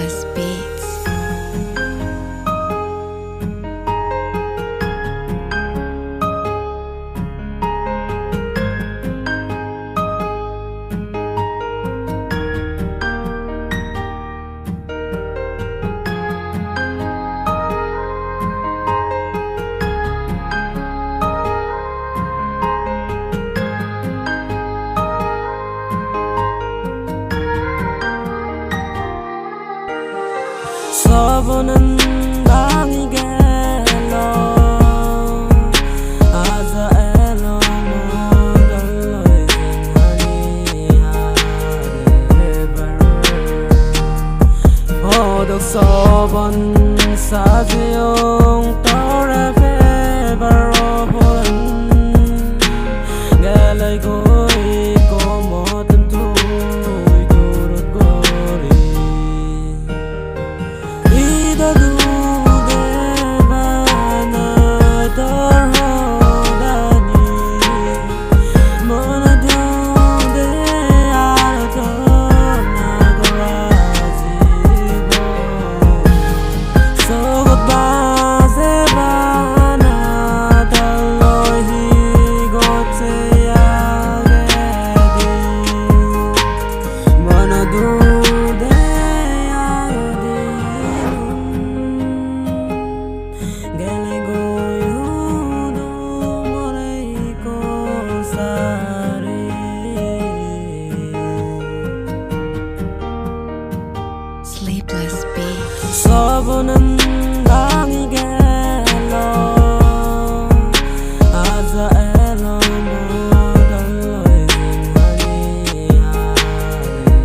Sleepless Beats. 서보는 강이 gelw 아자 엘로 모델로 이징하니 하레발 호독 서본 사지용 떠레 페바로 보는 gelw 있고 모든 두이 두르고리 Sleepless Beats. 서보는 강이 gelw 아자 엘로 모델로 이징하니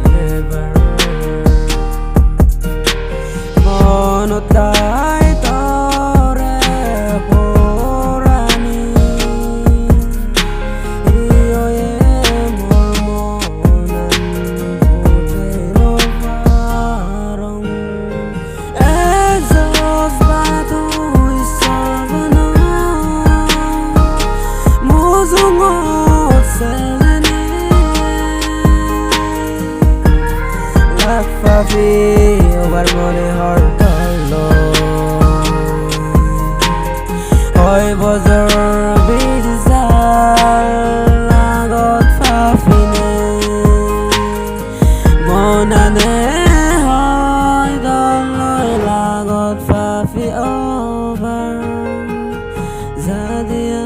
하레발 번호 따위 떠레 보라니 이어의 몰모난 호텔로 바롱 에sos batu isabana 무궁화 셀레니 라파비 오발모네 헐털로 Hoy bozor bidizal lagot fafine monane hoy doloy lagot fafi over zadia